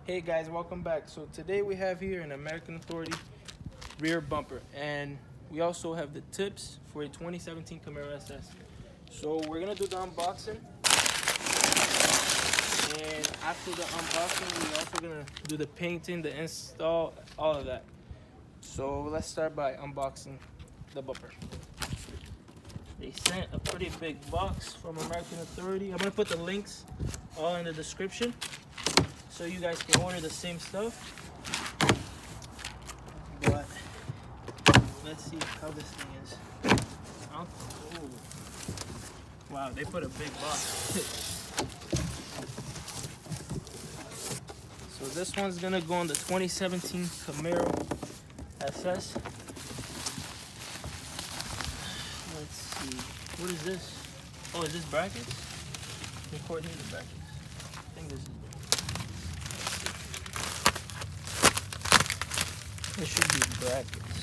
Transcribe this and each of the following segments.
Hey guys, welcome back. So today we have here an American Authority rear bumper, and we also have the tips for a 2017 Camaro SS. So we're gonna do the unboxing, and after the unboxing we're also gonna do the painting, the install, all of that. So let's start by unboxing the bumper. They sent a pretty big box from American Authority. I'm gonna put the links all in the description so you guys can order the same stuff. But let's see how this thing is. Oh, wow, they put a big box. So this one's gonna go on the 2017 Camaro SS. Let's see. What is this? Oh, is this brackets? Record here the brackets. I think this is. This should be brackets.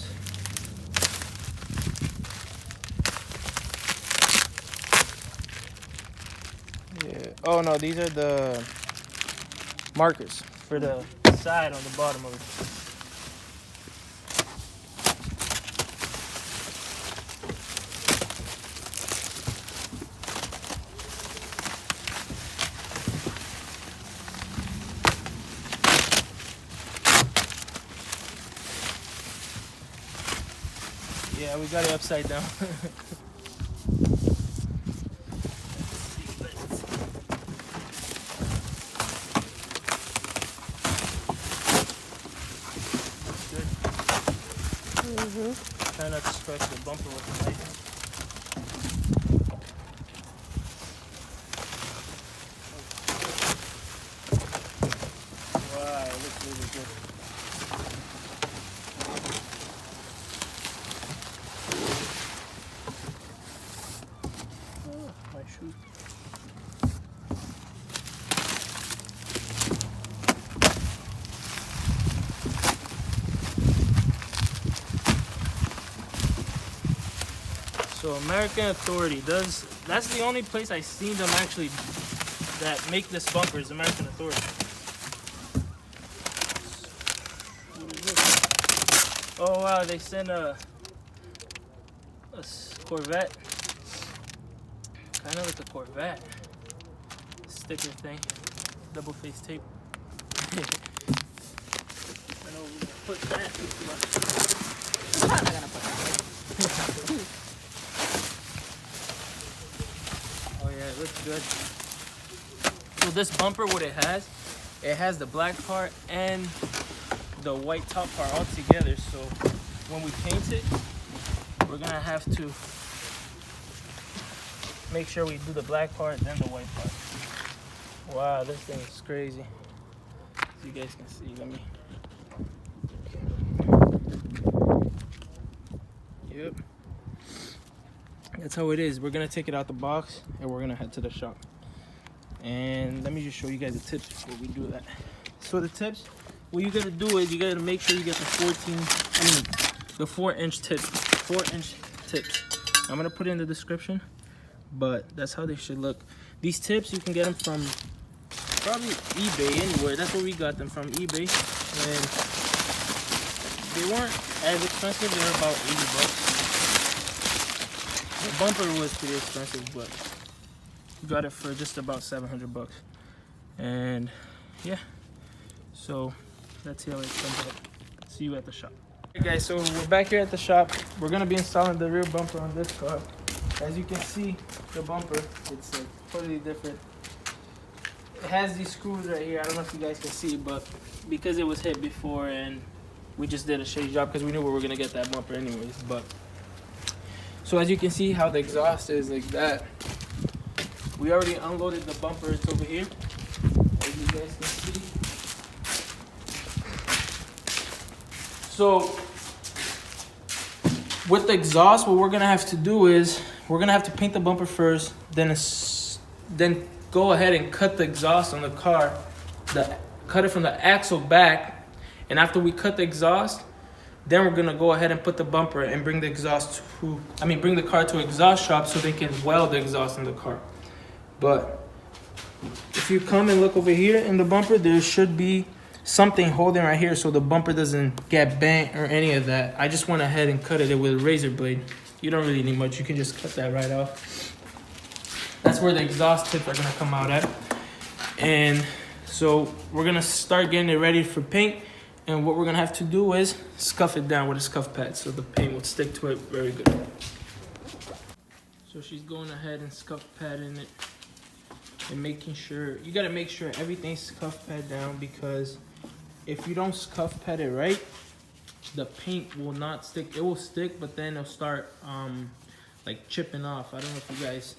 Yeah. Oh no, these are the markers for the side on the bottom of it. Yeah, we got it upside down. Good. Try not to scratch the bumper with the knife. Wow, it looks really good. My shoe. So American Authority that's the only place I've seen them actually that make this bumper is American Authority. What is this? Oh wow, they sent a Corvette. Kind of like a Corvette sticker thing, double face tape. I know we're gonna put that. I'm not gonna put that. Oh yeah, it looks good. So this bumper, what it has the black part and the white top part all together. So when we paint it, we're gonna have to make sure we do the black part then the white part. Wow, this thing is crazy. So you guys can see. Let me. Yep. That's how it is. We're gonna take it out the box and we're gonna head to the shop. And let me just show you guys the tips before we do that. So the tips, what you gotta do is you gotta make sure you get the 4-inch tips. 4-inch tips. I'm gonna put it in the description. But that's how they should look. These tips, you can get them from probably eBay, anywhere. That's where we got them, from eBay. And they weren't as expensive. They were about 80 bucks. The bumper was pretty expensive, but we got it for just about 700 bucks. And yeah, so that's how it comes out. See you at the shop. Hey guys, so we're back here at the shop. We're gonna be installing the rear bumper on this car. As you can see, the bumper, it's like totally different. It has these screws right here. I don't know if you guys can see, but because it was hit before and we just did a shitty job because we knew we were gonna get that bumper anyways. But so as you can see how the exhaust is like that. We already unloaded the bumper. It's over here, as you guys can see. So with the exhaust, what we're gonna have to do is we're gonna have to paint the bumper first, then go ahead and cut the exhaust on the car, cut it from the axle back, and after we cut the exhaust, then we're gonna go ahead and put the bumper and bring the car to exhaust shop so they can weld the exhaust in the car. But if you come and look over here in the bumper, there should be something holding right here so the bumper doesn't get bent or any of that. I just went ahead and cut it with a razor blade. You don't really need much. You can just cut that right off. That's where the exhaust tips are gonna come out at. And so we're gonna start getting it ready for paint. And what we're gonna have to do is scuff it down with a scuff pad so the paint will stick to it very good. So she's going ahead and scuff padding it and making sure, you gotta make sure everything's scuff pad down, because if you don't scuff pad it right, the paint will not stick. It will stick, but then it'll start like chipping off. I don't know if you guys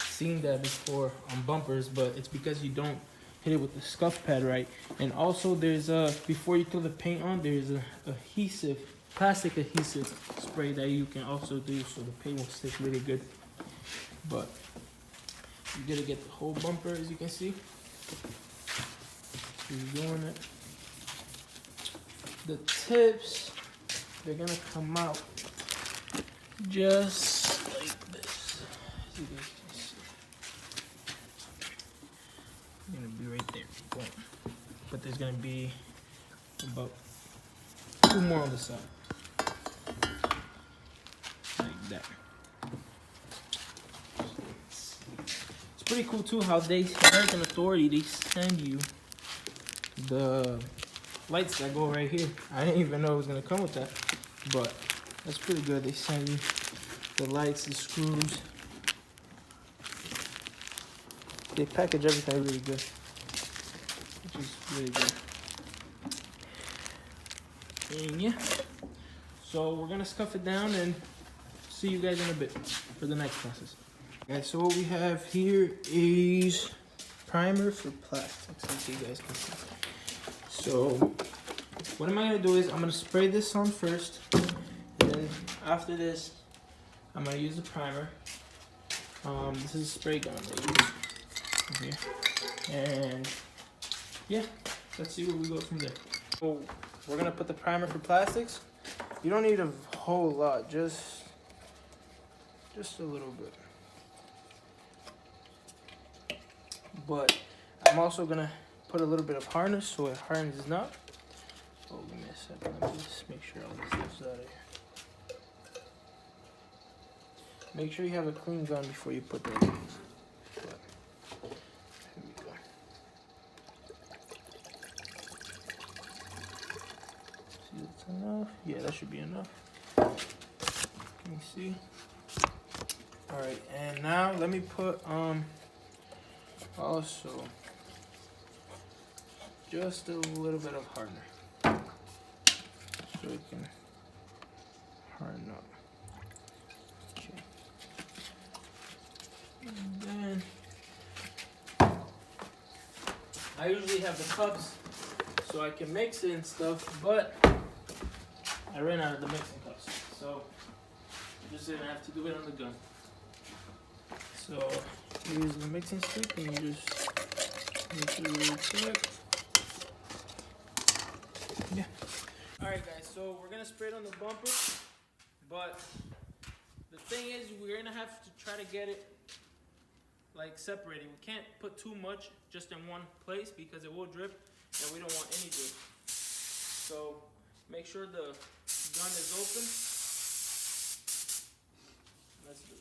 seen that before on bumpers, but it's because you don't hit it with the scuff pad right. And also there's before you throw the paint on, there's a adhesive, plastic adhesive spray that you can also do so the paint will stick really good. But you gotta get the whole bumper, as you can see. She's doing it. The tips, they're gonna come out just like this, as you guys can see. It's gonna be right there. Boom. But there's gonna be about 2 more on the side, like that. It's pretty cool too how they, American Authority, they send you the lights that go right here. I didn't even know it was gonna come with that, but that's pretty good. They send you the lights, the screws. They package everything really good, which is really good. And yeah, so we're gonna scuff it down and see you guys in a bit for the next process. Okay, so what we have here is primer for plastics, as you guys can see. So what am I gonna do is I'm gonna spray this on first, and then after this I'm gonna use the primer. This is a spray gun I use here, and yeah, let's see where we go from there. So we're gonna put the primer for plastics. You don't need a whole lot, just a little bit. But I'm also gonna put a little bit of harness so it hardens up. Oh, give me a second. Let me just make sure all this stuff's out of here. Make sure you have a clean gun before you put that in. But, here we go. See if that's enough. Yeah, that should be enough. Can you see? Alright, and now let me put also just a little bit of hardener so it can harden up. Okay. And then I usually have the cups so I can mix it and stuff, but I ran out of the mixing cups, so I'm just gonna have to do it on the gun. So use the mixing stick and you just make it really tight. Yeah. Alright guys, so we're gonna spray it on the bumper, but the thing is we're gonna have to try to get it like separated. We can't put too much just in one place because it will drip and we don't want any drip. So make sure the gun is open. Let's do this.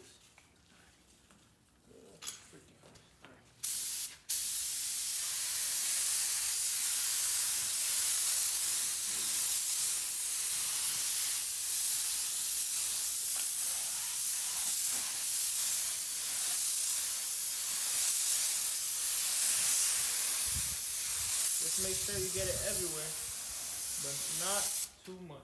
Just make sure you get it everywhere, but not too much.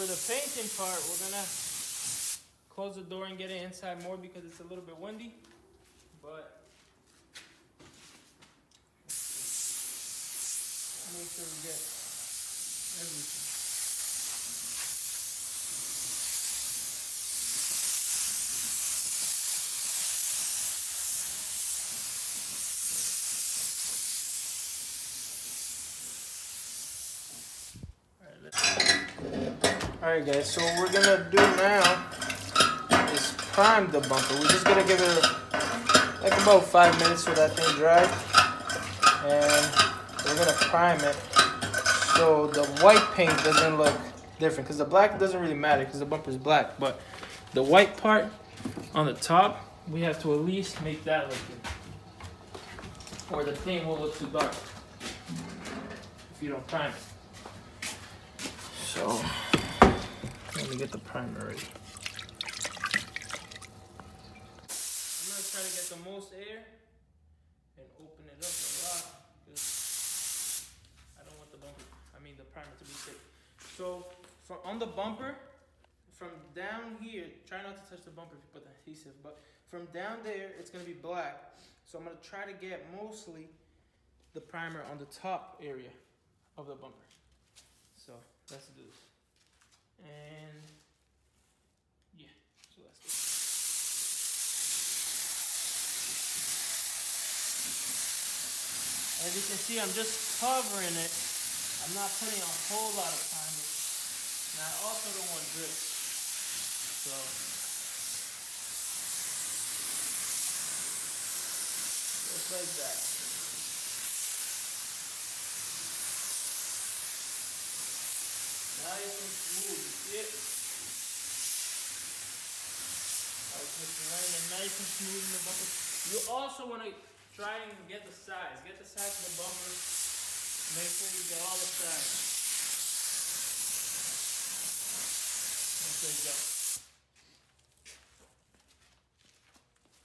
for the painting part, we're gonna close the door and get it inside more because it's a little bit windy. But make sure we get everything. Alright guys, so what we're gonna do now is prime the bumper. We're just gonna give it like about 5 minutes so that thing dries. And we're gonna prime it so the white paint doesn't look different. Because the black doesn't really matter because the bumper's black. But the white part on the top, we have to at least make that look good. Or the paint will look too dark if you don't prime it. So let me get the primer ready. I'm gonna try to get the most air and open it up a lot because I don't want the primer to be thick. So on the bumper, from down here, try not to touch the bumper if you put the adhesive, but from down there, it's gonna be black. So I'm gonna try to get mostly the primer on the top area of the bumper. So let's do this. And yeah, so that's it. As you can see, I'm just covering it. I'm not putting a whole lot of primer. And I also don't want drip. So just like that. Nice and smooth, you see it? I was just laying it nice and smooth in the bumper. You also want to try and get the size. Get the size of the bumper. Make sure you get all the size. There you go.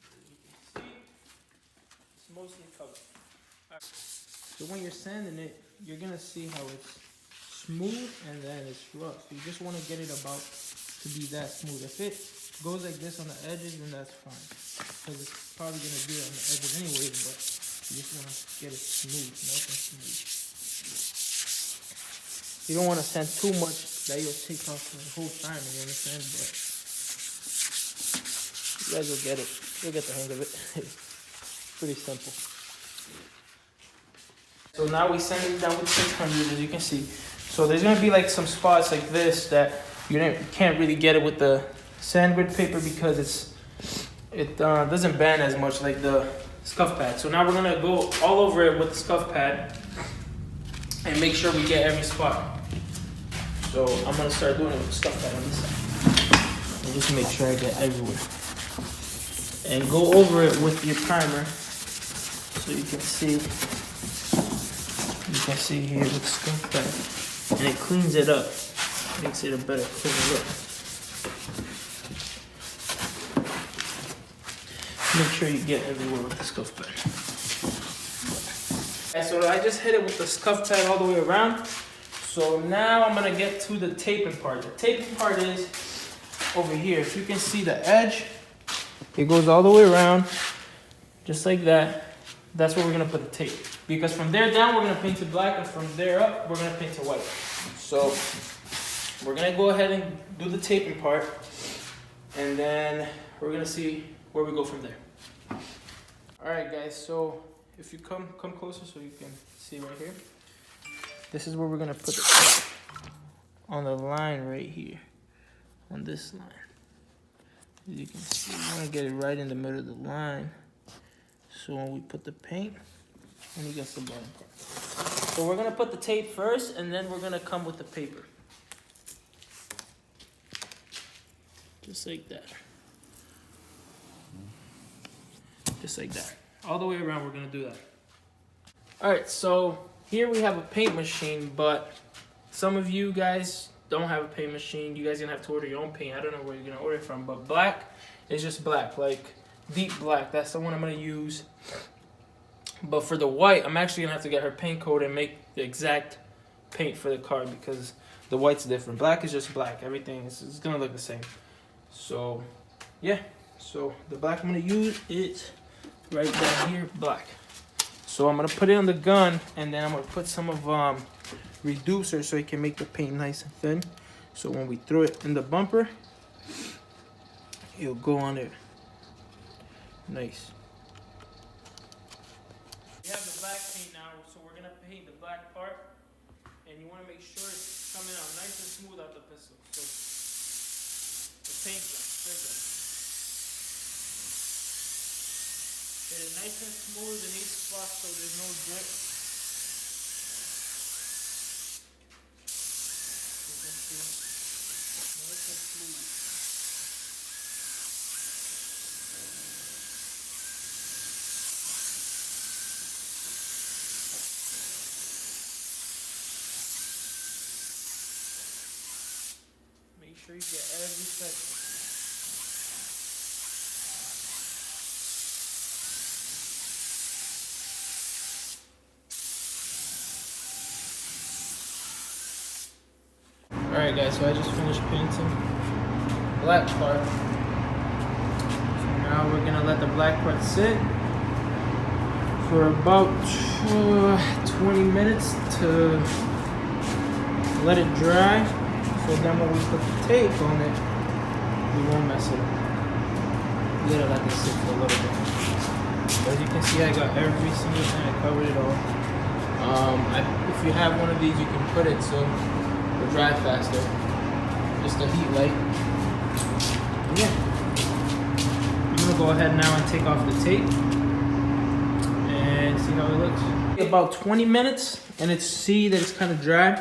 As you can see, it's mostly covered. Right. So when you're sanding it, you're going to see how it's smooth and then it's rough. You just want to get it about to be that smooth. If it goes like this on the edges, then that's fine, because it's probably going to do it on the edges anyways, but you just want to get it smooth, nice and smooth. You don't want to sand too much that you'll take off the whole time, you understand, but you guys will get it. You'll get the hang of it. Pretty simple. So now we sand it down with 600, as you can see. So there's gonna be like some spots like this that you can't really get it with the sand grid paper because it doesn't bend as much like the scuff pad. So now we're gonna go all over it with the scuff pad and make sure we get every spot. So I'm gonna start doing it with the scuff pad on this side. And just make sure I get everywhere. And go over it with your primer so you can see. You can see here with the scuff pad. And it cleans it up. Makes it a better clean look. Make sure you get everywhere with the scuff pad. And so I just hit it with the scuff pad all the way around. So now I'm gonna get to the taping part. The taping part is over here. If you can see the edge, it goes all the way around, just like that. That's where we're gonna put the tape. Because from there down, we're gonna paint it black, and from there up, we're gonna paint it white. So we're gonna go ahead and do the taping part, and then we're gonna see where we go from there. All right, guys, so if you come closer so you can see right here. This is where we're gonna put it, on the line right here, on this line. As you can see, we're gonna get it right in the middle of the line. So when we put the paint, and you get the bottom part. So we're gonna put the tape first, and then we're gonna come with the paper. Just like that. Just like that. All the way around, we're gonna do that. All right, so here we have a paint machine, but some of you guys don't have a paint machine. You guys are gonna have to order your own paint. I don't know where you're gonna order it from, but black is just black, like deep black. That's the one I'm gonna use. But for the white, I'm actually gonna have to get her paint code and make the exact paint for the car, because The white's different. Black is just black. Everything is gonna look the same. So, yeah. So the black I'm gonna use is right down here, black. So I'm gonna put it on the gun, and then I'm gonna put some of reducer so it can make the paint nice and thin. So when we throw it in the bumper, it'll go on there. Nice. We have the black paint now, so we're gonna paint the black part, and you want to make sure it's coming out nice and smooth out the pistol. So the paint gun, spray gun. It is nice and smooth in each spot, so there's no drip. You can see, nice and smooth. Make sure you get every section. Alright guys, so I just finished painting the black part. So now we're gonna let the black part sit for about 20 minutes to let it dry. So then when we put the tape on it, we won't mess it up. We gotta let this sit for a little bit. As you can see, I got every single thing, I covered it all. If you have one of these, you can put it so it'll dry faster. Just a heat light. And yeah. I'm gonna go ahead now and take off the tape and see how it looks. About 20 minutes, and see that it's kind of dry.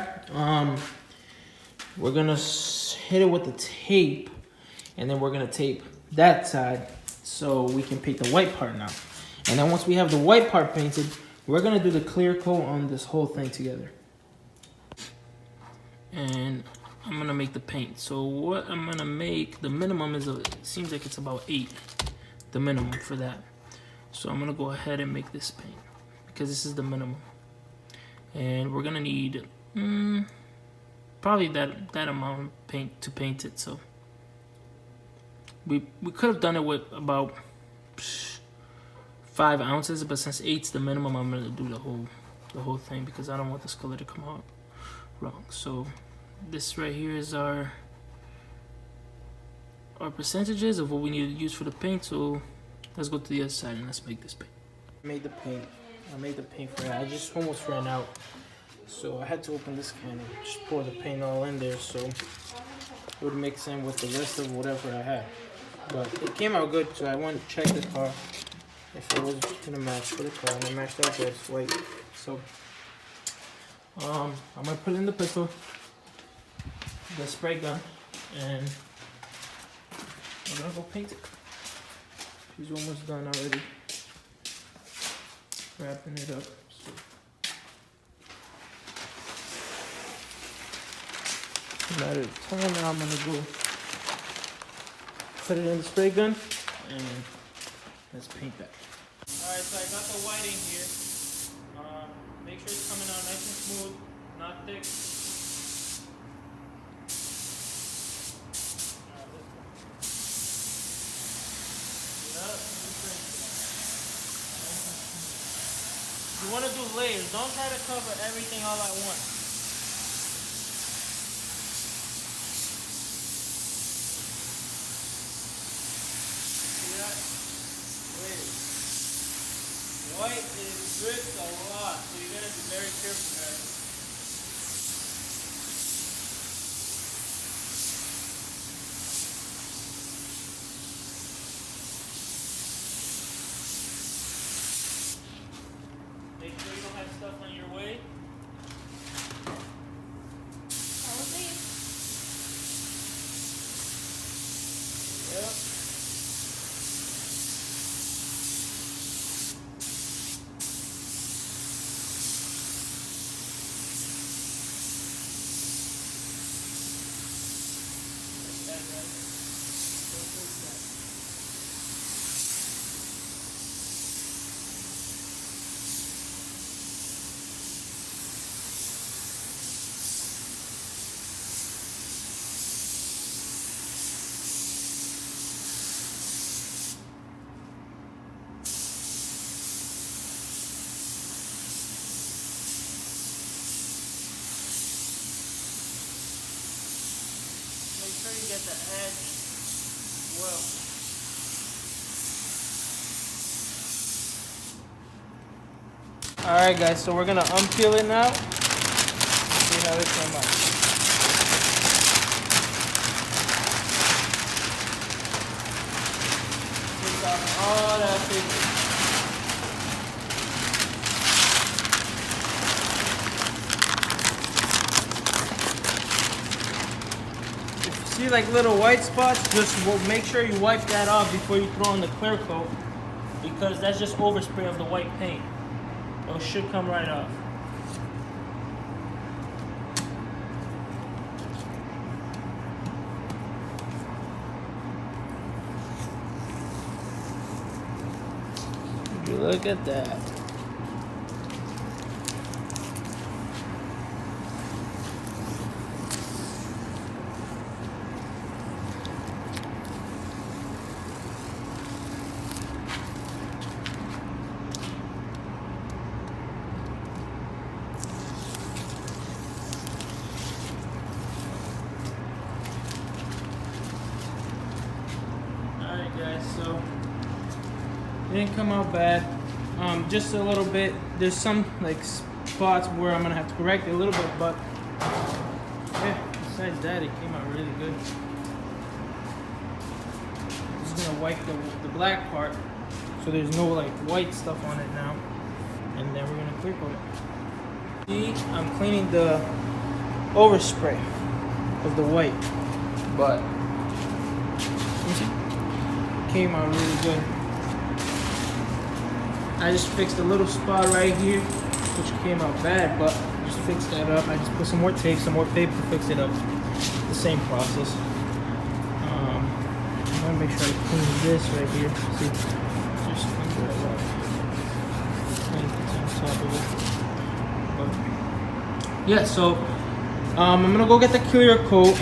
We're gonna hit it with the tape, and then we're gonna tape that side so we can paint the white part now. And then once we have the white part painted, we're gonna do the clear coat on this whole thing together. And I'm gonna make the paint. So what I'm gonna make, the minimum is, it seems like it's about 8, the minimum for that. So I'm gonna go ahead and make this paint because this is the minimum. And we're gonna need probably that amount of paint to paint it. So we could have done it with about 5 ounces, but since 8's the minimum, I'm gonna do the whole thing because I don't want this color to come out wrong. So this right here is our percentages of what we need to use for the paint. So let's go to the other side and let's make this paint. I made the paint for it. I just almost ran out. So I had to open this can and just pour the paint all in there so it would mix in with the rest of whatever I had. But it came out good, so I went to check the car if it was gonna match for the car, and it matched out good. It's white. So I'm gonna put in the pistol, the spray gun, and I'm gonna go paint it. She's almost done already. Wrapping it up. So. Matter of time, now I'm gonna go put it in the spray gun and let's paint that. Alright, so I got the whiting here. Make sure it's coming out nice and smooth, not thick. You want to do layers. Don't try to cover everything all at once. White is drips a lot, so you gotta be very careful, guys. Make sure you don't have stuff on your way. Yep. get the edge well. Alright guys, so we're gonna unpeel it now. See how it came out. Take off all that figure. If you see like little white spots, just make sure you wipe that off before you throw in the clear coat, because that's just overspray of the white paint. It should come right off. Look at that. Guys, so it didn't come out bad, just a little bit. There's some like spots where I'm gonna have to correct it a little bit, but yeah, besides that, it came out really good. I'm just gonna wipe the black part so there's no like white stuff on it now, and then we're gonna clear coat it. See, I'm cleaning the overspray of the white, but you see, came out really good. I just fixed a little spot right here, which came out bad, but just fixed that up. I just put some more tape, some more paper to fix it up. The same process. I'm gonna make sure I clean this right here. See, just under it up. On top of it. But yeah, so I'm gonna go get the clear coat,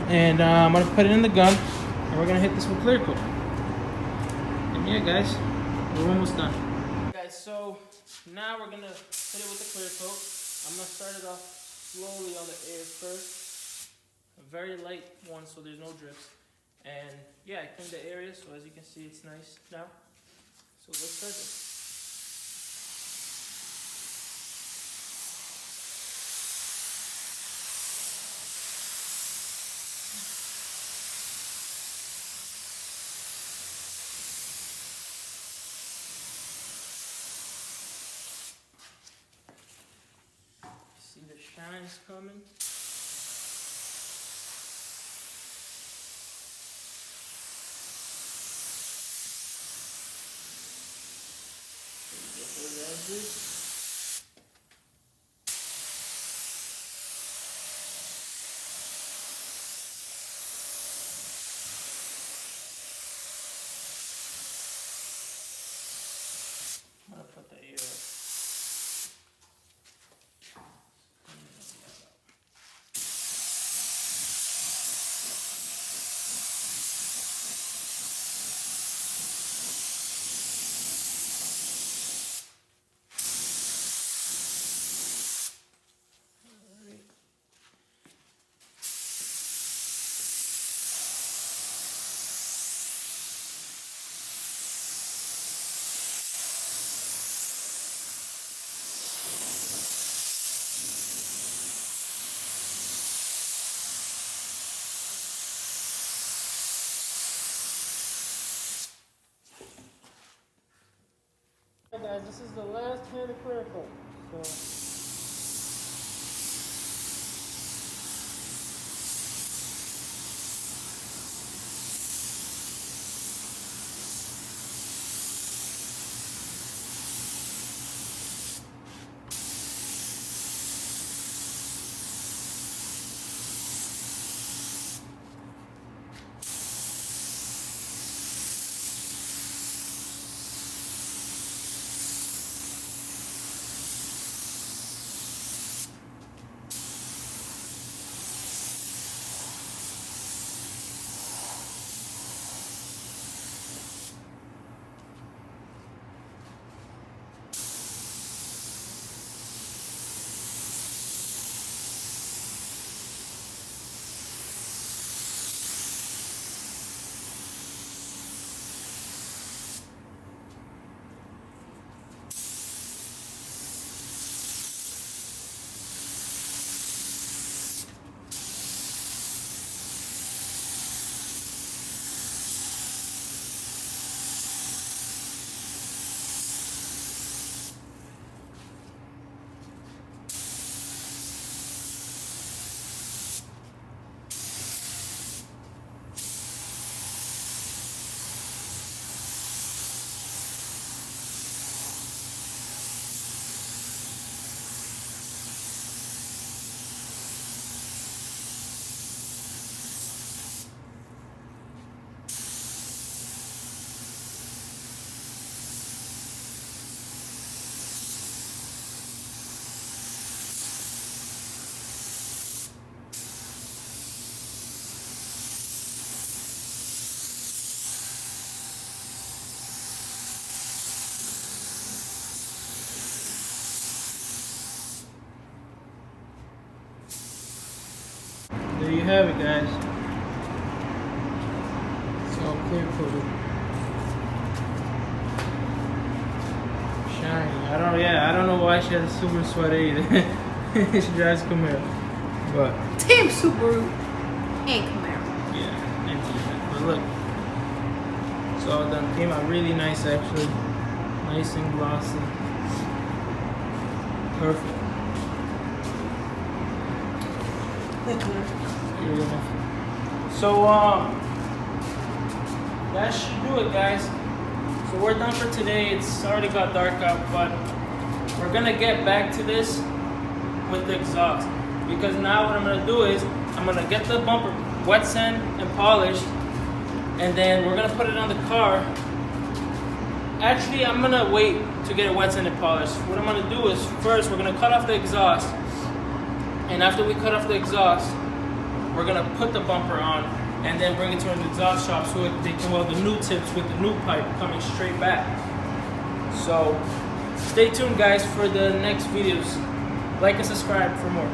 and I'm gonna put it in the gun, and we're gonna hit this with clear coat. Yeah guys, we're almost done. Guys, so now we're gonna hit it with the clear coat. I'm gonna start it off slowly on the air first. A very light one so there's no drips. And yeah, I cleaned the area, so as you can see it's nice now. So let's start this. See the shine's coming. Get those edges. I'm gonna put the ear up. Alright guys, this is the last hand of clear coat. So have it, guys. It's all clear coated. Shiny. I don't know why she has a Subaru sweater either. She drives Camaro. But Team Subaru and Camaro. yeah, and but look. It's all done. Came out really nice actually. Nice and glossy. Perfect. So that should do it, guys. So we're done for today. It's already got dark out, but we're gonna get back to this with the exhaust, because now what I'm gonna do is I'm gonna get the bumper wet sand and polished, and then we're gonna put it on the car. Actually, I'm gonna wait to get it wet sand and polished. What I'm gonna do is first we're gonna cut off the exhaust, and after we cut off the exhaust, we're gonna put the bumper on and then bring it to an exhaust shop so they can weld the new tips with the new pipe coming straight back. So stay tuned, guys, for the next videos. Like and subscribe for more.